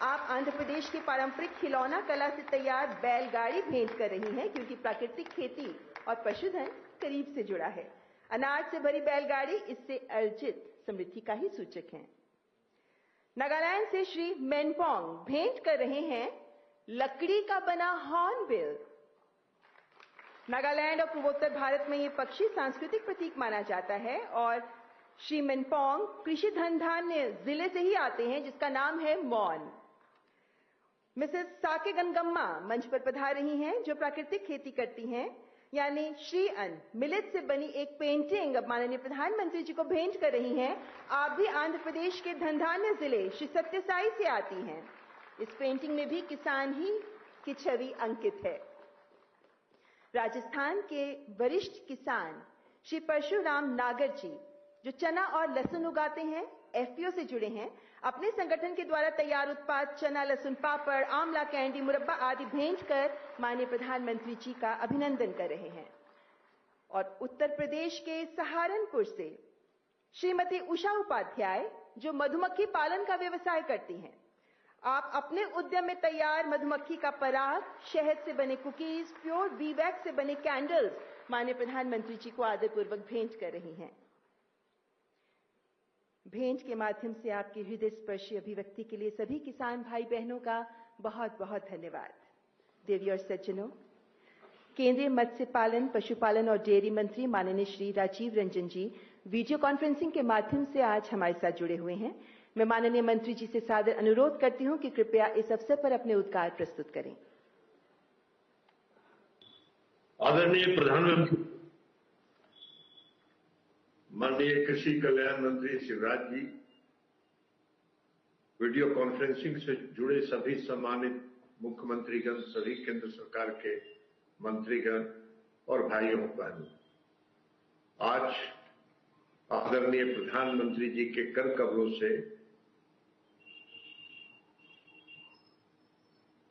आप आंध्र प्रदेश की पारंपरिक खिलौना कला से तैयार बैलगाड़ी भेंट कर रही हैं, क्योंकि प्राकृतिक खेती और पशुधन करीब से जुड़ा है। अनाज से भरी बैलगाड़ी इससे अर्जित समृद्धि का ही सूचक है। नागालैंड से श्री मेनपोंग भेंट कर रहे हैं लकड़ी का बना हॉर्नबिल। नागालैंड और पूर्वोत्तर भारत में ये पक्षी सांस्कृतिक प्रतीक माना जाता है और श्री मेनपोंग कृषि धनधान्य जिले से ही आते हैं, जिसका नाम है मॉन। मिसेस साके गंगम्मा मंच पर पधार रही हैं, जो प्राकृतिक खेती करती हैं, यानी श्री अन्न मिलेट से बनी एक पेंटिंग अब माननीय प्रधानमंत्री जी को भेंट कर रही हैं। आप भी आंध्र प्रदेश के धनधान्य जिले श्री सत्यसाई से आती हैं। इस पेंटिंग में भी किसान ही की छवि अंकित है। राजस्थान के वरिष्ठ किसान श्री परशुराम नागर जी, जो चना और लहसुन उगाते हैं, एफपीओ से जुड़े हैं, अपने संगठन के द्वारा तैयार उत्पाद चना, लहसुन पापड़, आंवला कैंडी, मुरब्बा आदि भेंट कर माननीय प्रधानमंत्री जी का अभिनंदन कर रहे हैं। और उत्तर प्रदेश के सहारनपुर से श्रीमती उषा उपाध्याय, जो मधुमक्खी पालन का व्यवसाय करती हैं, आप अपने उद्यम में तैयार मधुमक्खी का पराग, शहद से बने कुकीज, प्योर बी वैक्स से बने कैंडल्स माननीय प्रधानमंत्री जी को आदरपूर्वक भेंट कर रही हैं। भेंट के माध्यम से आपकी हृदय स्पर्शी अभिव्यक्ति के लिए सभी किसान भाई बहनों का बहुत बहुत धन्यवाद। देवी और सज्जनों, केंद्रीय मत्स्य पालन, पशुपालन और डेयरी मंत्री माननीय श्री राजीव रंजन जी वीडियो कॉन्फ्रेंसिंग के माध्यम से आज हमारे साथ जुड़े हुए हैं। मैं माननीय मंत्री जी से सादर अनुरोध करती हूं कि कृपया इस अवसर पर अपने उद्गार प्रस्तुत करें। आदरणीय प्रधानमंत्री माननीय कृषि कल्याण मंत्री शिवराज जी, वीडियो कॉन्फ्रेंसिंग से जुड़े सभी सम्मानित मुख्यमंत्रीगण, सभी केंद्र सरकार के मंत्रीगण और भाइयों बहनों, आज आदरणीय प्रधानमंत्री जी के कर कमलों से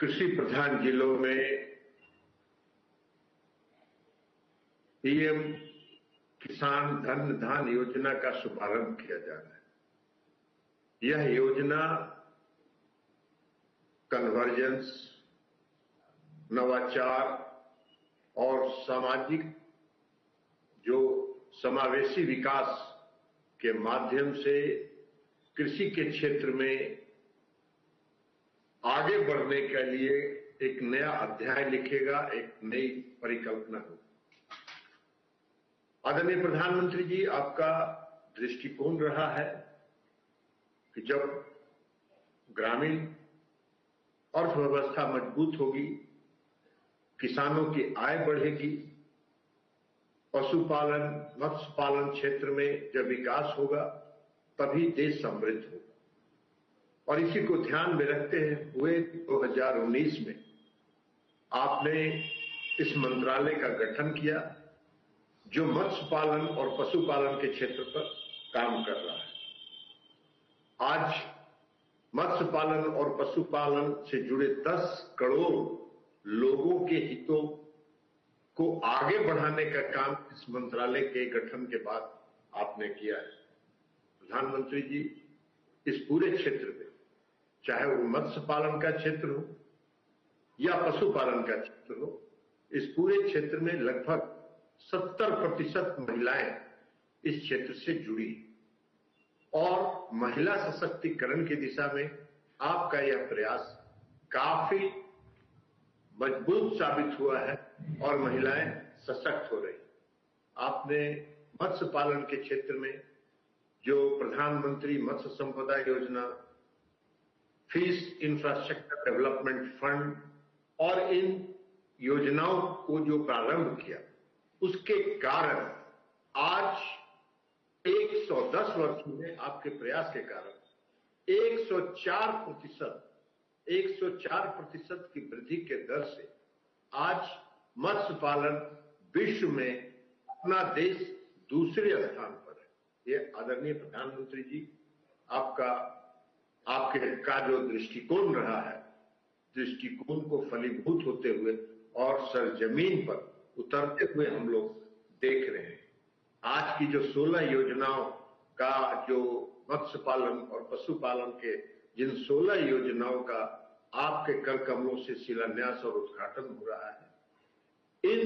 कृषि प्रधान जिलों में पीएम किसान धन धान योजना का शुभारंभ किया जा रहा है। यह योजना कन्वर्जेंस, नवाचार और सामाजिक जो समावेशी विकास के माध्यम से कृषि के क्षेत्र में आगे बढ़ने के लिए एक नया अध्याय लिखेगा, एक नई परिकल्पना होगी। आदरणीय प्रधानमंत्री जी, आपका दृष्टिकोण रहा है कि जब ग्रामीण अर्थव्यवस्था मजबूत होगी, किसानों की आय बढ़ेगी, पशुपालन, मत्स्य पालन क्षेत्र में जब विकास होगा, तभी देश समृद्ध होगा। और इसी को ध्यान में रखते हुए 2019 में आपने इस मंत्रालय का गठन किया, जो मत्स्य पालन और पशुपालन के क्षेत्र पर काम कर रहा है। आज मत्स्य पालन और पशुपालन से जुड़े 10 करोड़ लोगों के हितों को आगे बढ़ाने का काम इस मंत्रालय के गठन के बाद आपने किया है। प्रधानमंत्री जी, इस पूरे क्षेत्र में, चाहे वो मत्स्य पालन का क्षेत्र हो या पशुपालन का क्षेत्र हो, इस पूरे क्षेत्र में लगभग 70% महिलाएं इस क्षेत्र से जुड़ी और महिला सशक्तिकरण की दिशा में आपका यह प्रयास काफी मजबूत साबित हुआ है और महिलाएं सशक्त हो रही। आपने मत्स्य पालन के क्षेत्र में जो प्रधानमंत्री मत्स्य संपदा योजना, फिश इंफ्रास्ट्रक्चर डेवलपमेंट फंड और इन योजनाओं को जो प्रारंभ किया, उसके कारण आज 110 वर्षों में आपके प्रयास के कारण 104% की वृद्धि के दर से आज मत्स्य पालन विश्व में अपना देश दूसरे स्थान पर है। ये आदरणीय प्रधानमंत्री जी, आपके का जो दृष्टिकोण रहा है, दृष्टिकोण को फलीभूत होते हुए और सरजमीन पर उतरते हुए हम लोग देख रहे हैं। आज की जो 16 योजनाओं का जो मत्स्य पालन और पशुपालन के जिन 16 योजनाओं का आपके कर कमलों से शिलान्यास और उद्घाटन हो रहा है, इन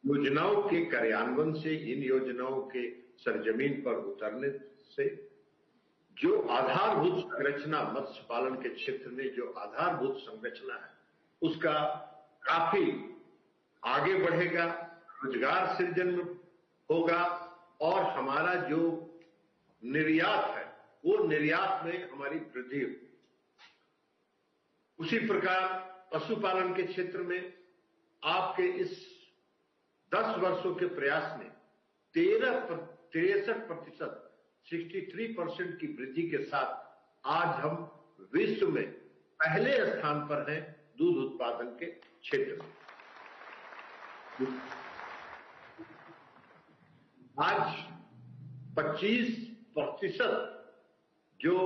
योजनाओं के कार्यान्वयन से, इन योजनाओं के सरजमीन पर उतरने से जो आधारभूत संरचना मत्स्य पालन के क्षेत्र में जो आधारभूत संरचना है, उसका काफी आगे बढ़ेगा, रोजगार सृजन होगा और हमारा जो निर्यात है वो निर्यात में हमारी वृद्धि होगी। उसी प्रकार पशुपालन के क्षेत्र में आपके इस 10 वर्षों के प्रयास ने 63% 63% की वृद्धि के साथ आज हम विश्व में पहले स्थान पर हैं दूध उत्पादन के क्षेत्र में। आज 25% जो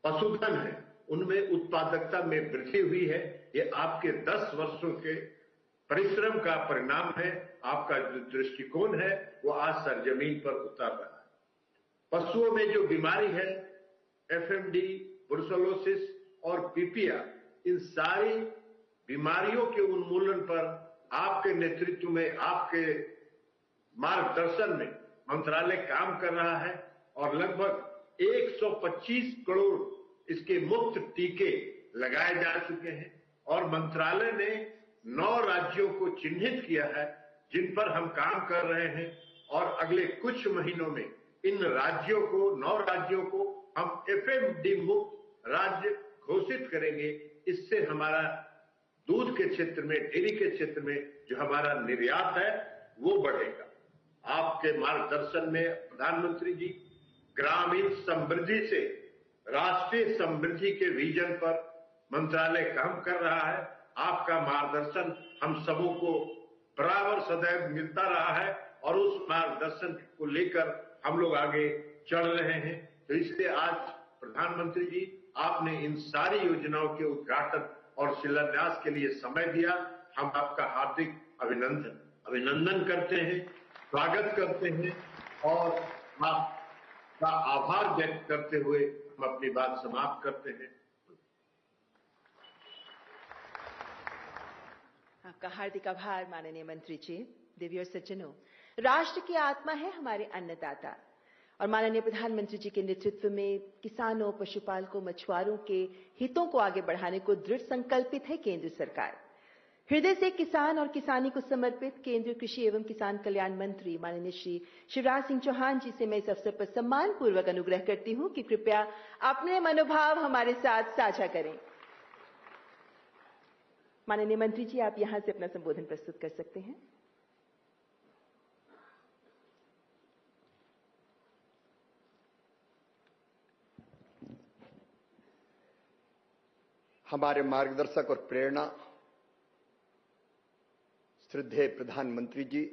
पशुधन है उनमें उत्पादकता में वृद्धि हुई है। ये आपके 10 वर्षों के परिश्रम का परिणाम है। आपका जो दृष्टिकोण है वो आज सरजमीन पर उतर रहा है। पशुओं में जो बीमारी है, एफएमडी, ब्रुसेलोसिस और पीपिया, इन सारी बीमारियों के उन्मूलन पर आपके नेतृत्व में, आपके मार्गदर्शन में मंत्रालय काम कर रहा है और लगभग 125 करोड़ इसके मुफ्त टीके लगाए जा चुके हैं और मंत्रालय ने 9 राज्यों को चिन्हित किया है जिन पर हम काम कर रहे हैं और अगले कुछ महीनों में इन राज्यों को, 9 राज्यों को हम एफएमडी मुक्त राज्य घोषित करेंगे। इससे हमारा दूध के क्षेत्र में, डेयरी के क्षेत्र में जो हमारा निर्यात है वो बढ़ेगा। आपके मार्गदर्शन में प्रधानमंत्री जी ग्रामीण समृद्धि से राष्ट्रीय समृद्धि के विजन पर मंत्रालय काम कर रहा है। आपका मार्गदर्शन हम सबों को बराबर सदैव मिलता रहा है और उस मार्गदर्शन को लेकर हम लोग आगे चल रहे हैं। तो इसलिए आज प्रधानमंत्री जी आपने इन सारी योजनाओं के उद्घाटन और शिलान्यास के लिए समय दिया। हम आपका हार्दिक अभिनंदन करते हैं, स्वागत करते हैं और आपका आभार व्यक्त करते हुए हम अपनी बात समाप्त करते हैं। आपका हार्दिक आभार माननीय मंत्री जी। देवी और सज्जनों, राष्ट्र की आत्मा है हमारे अन्नदाता और माननीय प्रधानमंत्री जी के नेतृत्व में किसानों, पशुपालकों, मछुआरों के हितों को आगे बढ़ाने को दृढ़ संकल्पित है केंद्र सरकार। हृदय से किसान और किसानी को समर्पित केंद्रीय कृषि एवं किसान कल्याण मंत्री माननीय श्री शिवराज सिंह चौहान जी से मैं इस अवसर पर सम्मान पूर्वक अनुग्रह करती हूं कि कृपया अपने मनोभाव हमारे साथ साझा करें। माननीय मंत्री जी, आप यहां से अपना संबोधन प्रस्तुत कर सकते हैं। हमारे मार्गदर्शक और प्रेरणा श्रद्धेय प्रधानमंत्री जी,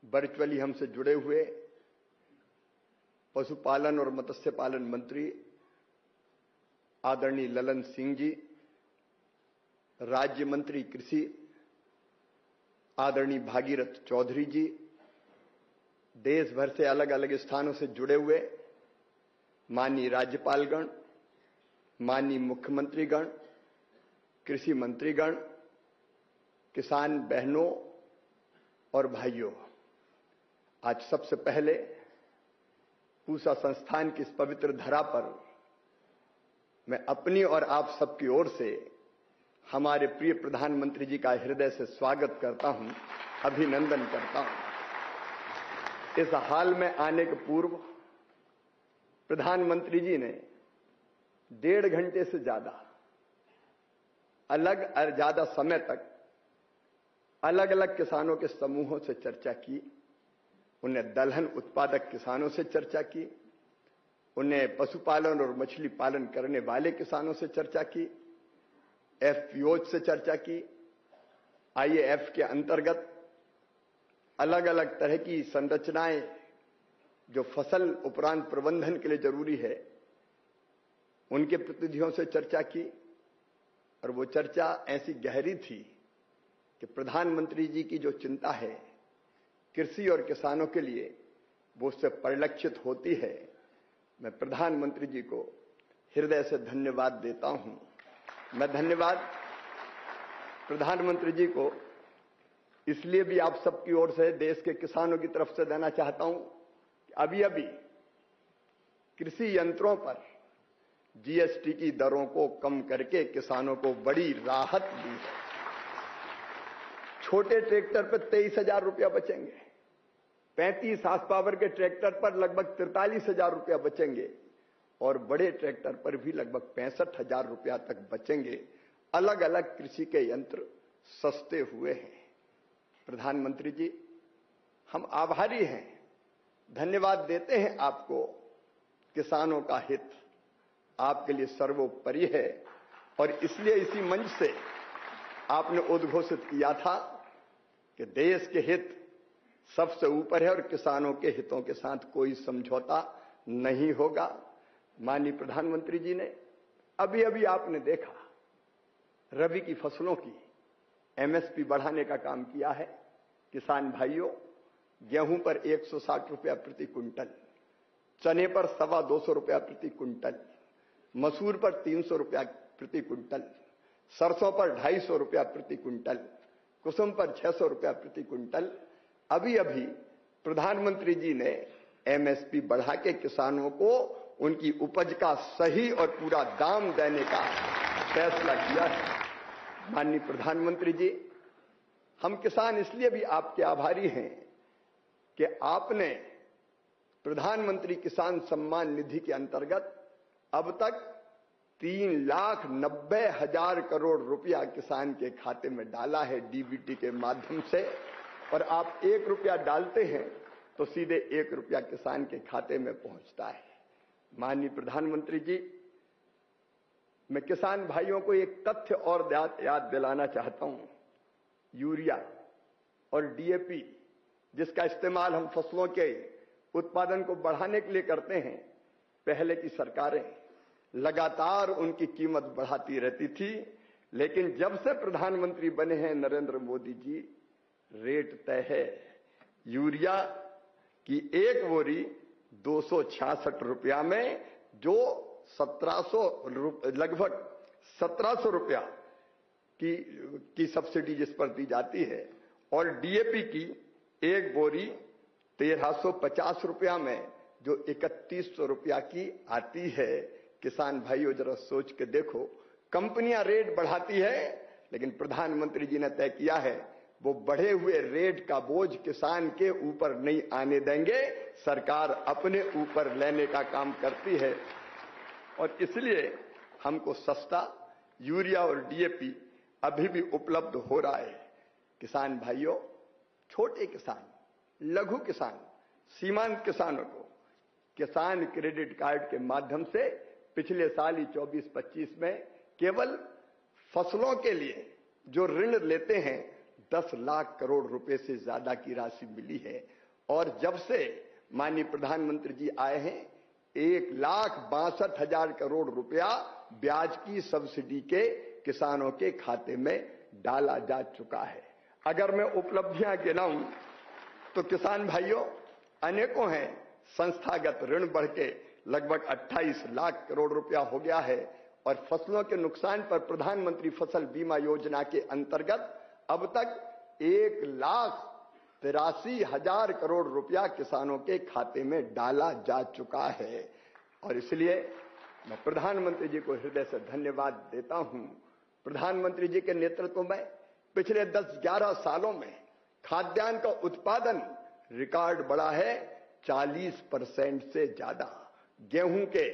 वर्चुअली हमसे जुड़े हुए पशुपालन और मत्स्य पालन मंत्री आदरणीय ललन सिंह जी, राज्य मंत्री कृषि आदरणीय भागीरथ चौधरी जी, देश भर से अलग अलग स्थानों से जुड़े हुए माननीय राज्यपालगण, माननीय मुख्यमंत्रीगण, कृषि मंत्रीगण, किसान बहनों और भाइयों, आज सबसे पहले पूसा संस्थान की इस पवित्र धरा पर मैं अपनी और आप सबकी ओर से हमारे प्रिय प्रधानमंत्री जी का हृदय से स्वागत करता हूं, अभिनंदन करता हूं। इस हाल में आने के पूर्व प्रधानमंत्री जी ने 1.5 घंटे से ज्यादा समय तक अलग अलग किसानों के समूहों से चर्चा की। उन्हें दलहन उत्पादक किसानों से चर्चा की, उन्हें पशुपालन और मछली पालन करने वाले किसानों से चर्चा की, एफपीओ से चर्चा की, आईएएफ के अंतर्गत अलग अलग तरह की संरचनाएं जो फसल उपरांत प्रबंधन के लिए जरूरी है उनके प्रतिनिधियों से चर्चा की। और वो चर्चा ऐसी गहरी थी कि प्रधानमंत्री जी की जो चिंता है कृषि और किसानों के लिए वो उससे परिलक्षित होती है मैं प्रधानमंत्री जी को हृदय से धन्यवाद देता हूं। मैं धन्यवाद प्रधानमंत्री जी को इसलिए भी आप सबकी ओर से, देश के किसानों की तरफ से देना चाहता हूं कि अभी अभी कृषि यंत्रों पर जीएसटी की दरों को कम करके किसानों को बड़ी राहत दी है। छोटे ट्रैक्टर पर 23,000 रुपया बचेंगे, 35 हार्स पावर के ट्रैक्टर पर लगभग 43,000 रुपया बचेंगे और बड़े ट्रैक्टर पर भी लगभग 65,000 रुपया तक बचेंगे। अलग अलग कृषि के यंत्र सस्ते हुए हैं। प्रधानमंत्री जी, हम आभारी हैं, धन्यवाद देते हैं आपको। किसानों का हित आपके लिए सर्वोपरि है और इसलिए इसी मंच से आपने उद्घोषित किया था कि देश के हित सबसे ऊपर है और किसानों के हितों के साथ कोई समझौता नहीं होगा। माननीय प्रधानमंत्री जी ने अभी अभी आपने देखा रबी की फसलों की एमएसपी बढ़ाने का काम किया है। किसान भाइयों, गेहूं पर 160 रुपया प्रति क्विंटल, चने पर 225 रुपया प्रति क्विंटल, मसूर पर 300 रुपया प्रति क्विंटल, सरसों पर 250 रुपया प्रति क्विंटल, कुसुम पर 600 रुपया प्रति क्विंटल अभी अभी प्रधानमंत्री जी ने एमएसपी बढ़ा के किसानों को उनकी उपज का सही और पूरा दाम देने का फैसला किया है। माननीय प्रधानमंत्री जी, हम किसान इसलिए भी आपके आभारी हैं कि आपने प्रधानमंत्री किसान सम्मान निधि के अंतर्गत अब तक 3,90,000 करोड़ रुपया किसान के खाते में डाला है डीबीटी के माध्यम से। और आप 1 रुपया डालते हैं तो सीधे 1 रुपया किसान के खाते में पहुंचता है। माननीय प्रधानमंत्री जी, मैं किसान भाइयों को एक तथ्य और याद दिलाना चाहता हूं। यूरिया और डीएपी जिसका इस्तेमाल हम फसलों के उत्पादन को बढ़ाने के लिए करते हैं, पहले की सरकारें लगातार उनकी कीमत बढ़ाती रहती थी, लेकिन जब से प्रधानमंत्री बने हैं नरेंद्र मोदी जी, रेट तय है। यूरिया की एक बोरी 266 रुपया में, जो 1700 लगभग 1700 रुपया की सब्सिडी जिस पर दी जाती है, और डीएपी की एक बोरी 1350 रुपया में जो 3100 रुपया की आती है। किसान भाइयों, जरा सोच के देखो, कंपनियां रेट बढ़ाती है लेकिन प्रधानमंत्री जी ने तय किया है वो बढ़े हुए रेट का बोझ किसान के ऊपर नहीं आने देंगे। सरकार अपने ऊपर लेने का काम करती है और इसलिए हमको सस्ता यूरिया और डीएपी अभी भी उपलब्ध हो रहा है। किसान भाइयों, छोटे किसान, लघु किसान, सीमांत किसानों को किसान क्रेडिट कार्ड के माध्यम से पिछले साल ही 24-25 में केवल फसलों के लिए जो ऋण लेते हैं 10 लाख करोड़ रुपए से ज्यादा की राशि मिली है। और जब से माननीय प्रधानमंत्री जी आए हैं 1,62,000 करोड़ रुपया ब्याज की सब्सिडी के किसानों के खाते में डाला जा चुका है। अगर मैं उपलब्धियां गिनाऊं तो किसान भाइयों अनेकों हैं। संस्थागत ऋण बढ़ के लगभग 28 लाख करोड़ रुपया हो गया है और फसलों के नुकसान पर प्रधानमंत्री फसल बीमा योजना के अंतर्गत अब तक 1,83,000 करोड़ रुपया किसानों के खाते में डाला जा चुका है। और इसलिए मैं प्रधानमंत्री जी को हृदय से धन्यवाद देता हूं। प्रधानमंत्री जी के नेतृत्व में पिछले 10-11 सालों में खाद्यान्न का उत्पादन रिकॉर्ड बढ़ा है 40% से ज्यादा। गेहूं के,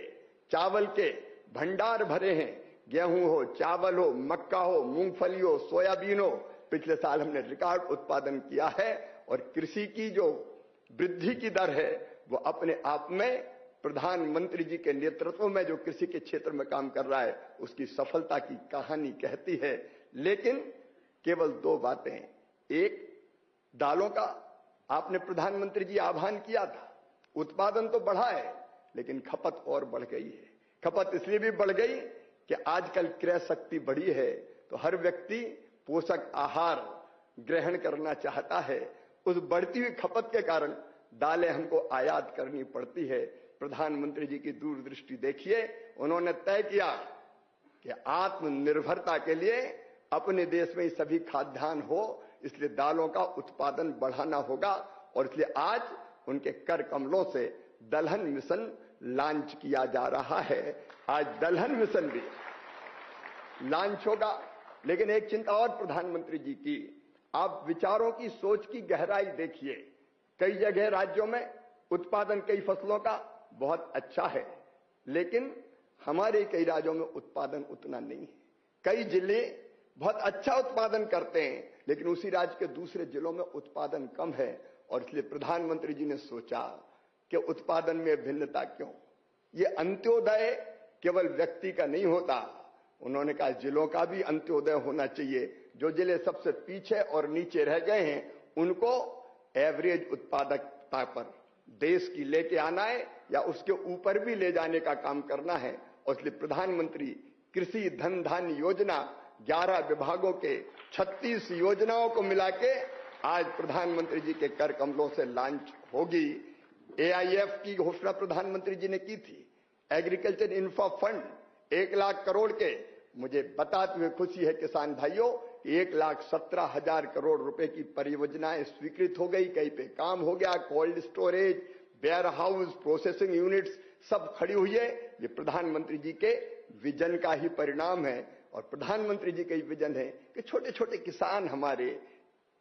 चावल के भंडार भरे हैं। गेहूं हो, चावल हो, मक्का हो, मूंगफली हो, सोयाबीन हो, पिछले साल हमने रिकॉर्ड उत्पादन किया है। और कृषि की जो वृद्धि की दर है वो अपने आप में प्रधानमंत्री जी के नेतृत्व में जो कृषि के क्षेत्र में काम कर रहा है उसकी सफलता की कहानी कहती है। लेकिन केवल 2 बातें, एक, दालों का आपने प्रधानमंत्री जी आह्वान किया था, उत्पादन तो बढ़ा है लेकिन खपत और बढ़ गई है। खपत इसलिए भी बढ़ गई कि आजकल क्रय शक्ति बढ़ी है तो हर व्यक्ति पोषक आहार ग्रहण करना चाहता है। उस बढ़ती हुई खपत के कारण दालें हमको आयात करनी पड़ती है। प्रधानमंत्री जी की दूरदृष्टि देखिए। उन्होंने तय किया कि आत्मनिर्भरता के लिए अपने देश में ही सभी खाद्यान्न हो, इसलिए दालों का उत्पादन बढ़ाना होगा और इसलिए आज उनके कर कमलों से दलहन मिशन लॉन्च किया जा रहा है। आज दलहन मिशन भी लॉन्च होगा। लेकिन एक चिंता और प्रधानमंत्री जी की, आप विचारों की सोच की गहराई देखिए। कई जगह राज्यों में उत्पादन कई फसलों का बहुत अच्छा है, लेकिन हमारे कई राज्यों में उत्पादन उतना नहीं है। कई जिले बहुत अच्छा उत्पादन करते हैं, लेकिन उसी राज्य के दूसरे जिलों में उत्पादन कम है और इसलिए प्रधानमंत्री जी ने सोचा कि उत्पादन में भिन्नता क्यों। ये अंत्योदय केवल व्यक्ति का नहीं होता, उन्होंने कहा जिलों का भी अंत्योदय होना चाहिए। जो जिले सबसे पीछे और नीचे रह गए हैं उनको एवरेज उत्पादकता पर देश की लेके आना है या उसके ऊपर भी ले जाने का काम करना है। और इसलिए प्रधानमंत्री कृषि धन धान्य योजना 11 विभागों के 36 योजनाओं को मिला के आज प्रधानमंत्री जी के कर कमलों से लॉन्च होगी। AIF की घोषणा प्रधानमंत्री जी ने की थी। Agriculture infra fund 1 lakh crore के, मुझे बताते हुए खुशी है किसान भाइयों, 1,17,000 करोड़ रुपए की परियोजनाएं स्वीकृत हो गई, कहीं पे काम हो गया। Cold storage, warehouse, processing units सब खड़ी हुई है। ये प्रधानमंत्री जी के विजन का ही परिणाम है। और प्रधानमंत्री जी का ही विजन है कि छोटे छोटे किसान हमारे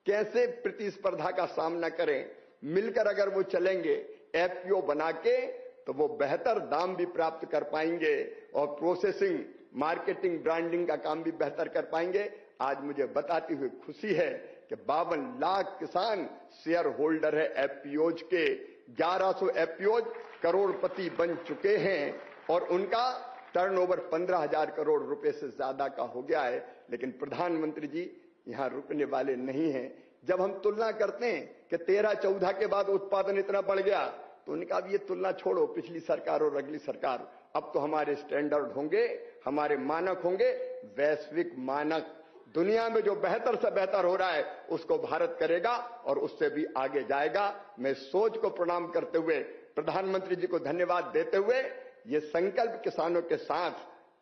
कैसे प्रतिस्पर्धा का सामना करें। मिलकर अगर वो चलेंगे FPO बना के तो वो बेहतर दाम भी प्राप्त कर पाएंगे और प्रोसेसिंग, मार्केटिंग, ब्रांडिंग का काम भी बेहतर कर पाएंगे। आज मुझे बताते हुए खुशी है कि 52 लाख किसान शेयर होल्डर है FPOs के। 1100 FPOs करोड़पति बन चुके हैं और उनका टर्नओवर 15,000 करोड़ रुपए से ज्यादा का हो गया है। लेकिन प्रधानमंत्री जी यहां रुकने वाले नहीं हैं। जब हम तुलना करते हैं कि 13-14 के बाद उत्पादन इतना बढ़ गया, तो उनका भी ये तुलना छोड़ो पिछली सरकार और अगली सरकार। अब तो हमारे स्टैंडर्ड होंगे, हमारे मानक होंगे, वैश्विक मानक। दुनिया में जो बेहतर से बेहतर हो रहा है उसको भारत करेगा और उससे भी आगे जाएगा। मैं सोच को प्रणाम करते हुए प्रधानमंत्री जी को धन्यवाद देते हुए, ये संकल्प किसानों के साथ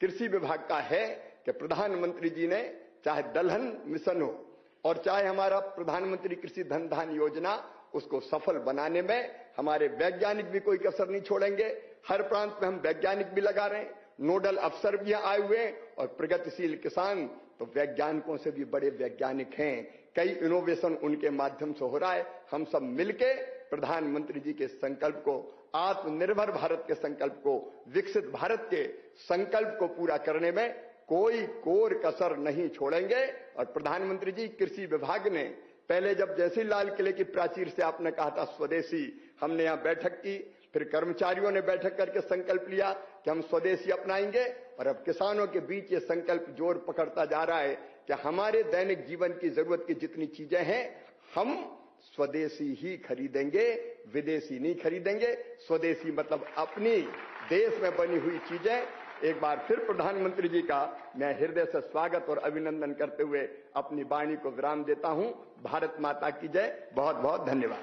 कृषि विभाग का है कि प्रधानमंत्री जी ने चाहे दलहन मिशन हो और चाहे हमारा प्रधानमंत्री कृषि धन धान्य योजना, उसको सफल बनाने में हमारे वैज्ञानिक भी कोई कसर नहीं छोड़ेंगे। हर प्रांत में हम वैज्ञानिक भी लगा रहे हैं, नोडल अफसर भी आए हुए हैं और प्रगतिशील किसान तो वैज्ञानिकों से भी बड़े वैज्ञानिक हैं। कई इनोवेशन उनके माध्यम से हो रहा है। हम सब मिलके प्रधानमंत्री जी के संकल्प को, आत्मनिर्भर भारत के संकल्प को, विकसित भारत के संकल्प को पूरा करने में कोई कोर कसर नहीं छोड़ेंगे। और प्रधानमंत्री जी कृषि विभाग ने पहले जब जैसे लाल किले की प्राचीर से आपने कहा था स्वदेशी, हमने यहां बैठक की, फिर कर्मचारियों ने बैठक करके संकल्प लिया कि हम स्वदेशी अपनाएंगे और अब किसानों के बीच ये संकल्प जोर पकड़ता जा रहा है कि हमारे दैनिक जीवन की जरूरत की जितनी चीजें हैं हम स्वदेशी ही खरीदेंगे, विदेशी नहीं खरीदेंगे। स्वदेशी मतलब अपनी देश में बनी हुई चीजें। एक बार फिर प्रधानमंत्री जी का मैं हृदय से स्वागत और अभिनंदन करते हुए अपनी वाणी को विराम देता हूं। भारत माता की जय। बहुत बहुत धन्यवाद।